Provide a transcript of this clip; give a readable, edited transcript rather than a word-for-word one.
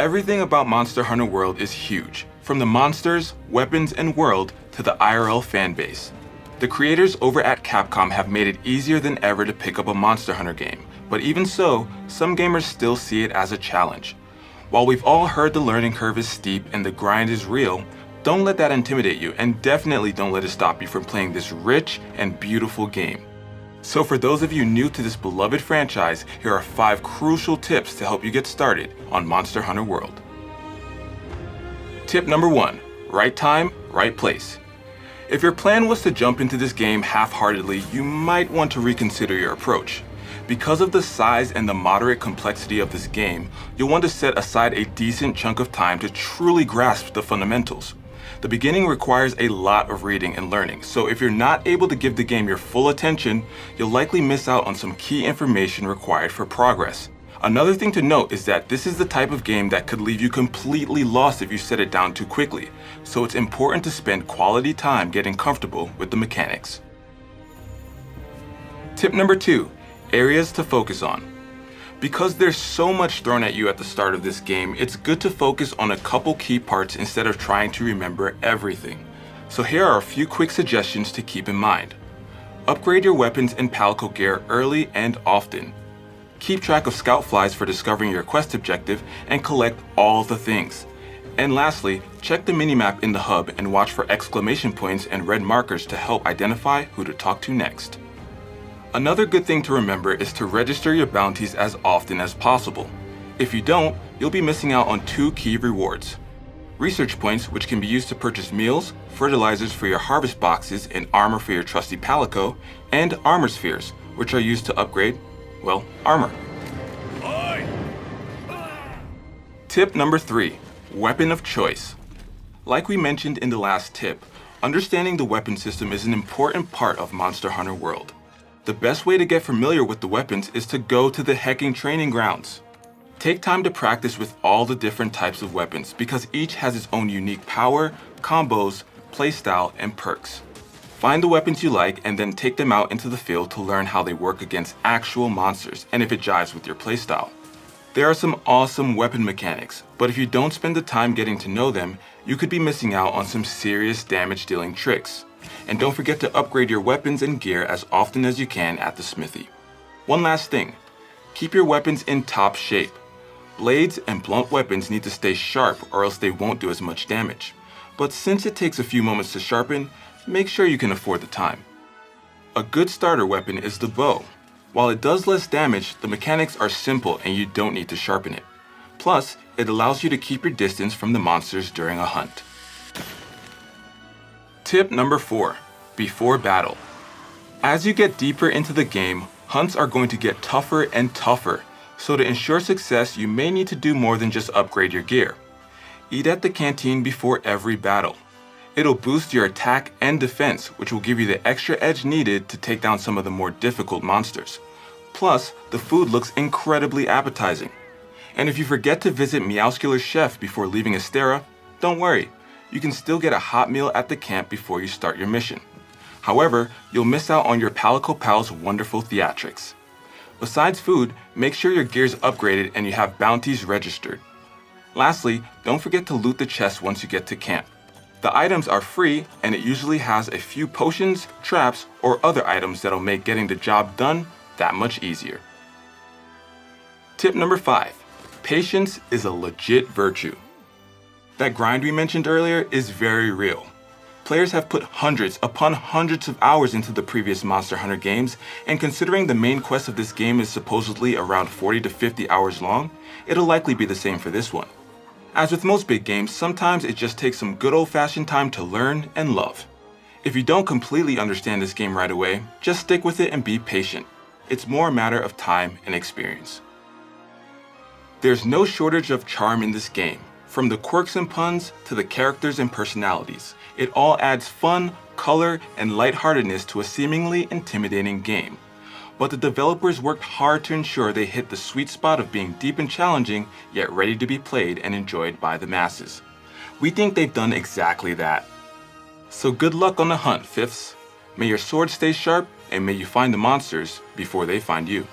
Everything about Monster Hunter World is huge, from the monsters, weapons, and world to the IRL fanbase. The creators over at Capcom have made it easier than ever to pick up a Monster Hunter game, but even so, some gamers still see it as a challenge. While we've all heard the learning curve is steep and the grind is real, don't let that intimidate you, and definitely don't let it stop you from playing this rich and beautiful game. So for those of you new to this beloved franchise, here are 5 crucial tips to help you get started on Monster Hunter World. Tip number 1, right time, right place. If your plan was to jump into this game half-heartedly, you might want to reconsider your approach. Because of the size and the moderate complexity of this game, you'll want to set aside a decent chunk of time to truly grasp the fundamentals. The beginning requires a lot of reading and learning, so if you're not able to give the game your full attention, you'll likely miss out on some key information required for progress. Another thing to note is that this is the type of game that could leave you completely lost if you set it down too quickly, so it's important to spend quality time getting comfortable with the mechanics. Tip number 2, areas to focus on. Because there's so much thrown at you at the start of this game, it's good to focus on a couple key parts instead of trying to remember everything. So here are a few quick suggestions to keep in mind. Upgrade your weapons and palico gear early and often. Keep track of scout flies for discovering your quest objective and collect all the things. And lastly, check the minimap in the hub and watch for exclamation points and red markers to help identify who to talk to next. Another good thing to remember is to register your bounties as often as possible. If you don't, you'll be missing out on 2 key rewards. Research points, which can be used to purchase meals, fertilizers for your harvest boxes, and armor for your trusty palico, and armor spheres, which are used to upgrade, well, armor. Tip number 3, weapon of choice. Like we mentioned in the last tip, understanding the weapon system is an important part of Monster Hunter World. The best way to get familiar with the weapons is to go to the hecking training grounds. Take time to practice with all the different types of weapons because each has its own unique power, combos, playstyle, and perks. Find the weapons you like and then take them out into the field to learn how they work against actual monsters and if it jives with your playstyle. There are some awesome weapon mechanics, but if you don't spend the time getting to know them, you could be missing out on some serious damage-dealing tricks. And don't forget to upgrade your weapons and gear as often as you can at the smithy. One last thing, keep your weapons in top shape. Blades and blunt weapons need to stay sharp or else they won't do as much damage. But since it takes a few moments to sharpen, make sure you can afford the time. A good starter weapon is the bow. While it does less damage, the mechanics are simple and you don't need to sharpen it. Plus, it allows you to keep your distance from the monsters during a hunt. Tip number 4, before battle. As you get deeper into the game, hunts are going to get tougher and tougher, so to ensure success you may need to do more than just upgrade your gear. Eat at the canteen before every battle. It'll boost your attack and defense, which will give you the extra edge needed to take down some of the more difficult monsters. Plus, the food looks incredibly appetizing. And if you forget to visit Meowscular's chef before leaving Astera, don't worry. You can still get a hot meal at the camp before you start your mission. However, you'll miss out on your Palico Pal's wonderful theatrics. Besides food, make sure your gear's upgraded and you have bounties registered. Lastly, don't forget to loot the chest once you get to camp. The items are free and it usually has a few potions, traps, or other items that'll make getting the job done that much easier. Tip number 5, patience is a legit virtue. That grind we mentioned earlier is very real. Players have put hundreds upon hundreds of hours into the previous Monster Hunter games, and considering the main quest of this game is supposedly around 40 to 50 hours long, it'll likely be the same for this one. As with most big games, sometimes it just takes some good old-fashioned time to learn and love. If you don't completely understand this game right away, just stick with it and be patient. It's more a matter of time and experience. There's no shortage of charm in this game. From the quirks and puns to the characters and personalities, it all adds fun, color, and lightheartedness to a seemingly intimidating game. But the developers worked hard to ensure they hit the sweet spot of being deep and challenging, yet ready to be played and enjoyed by the masses. We think they've done exactly that. So good luck on the hunt, Fifths. May your sword stay sharp, and may you find the monsters before they find you.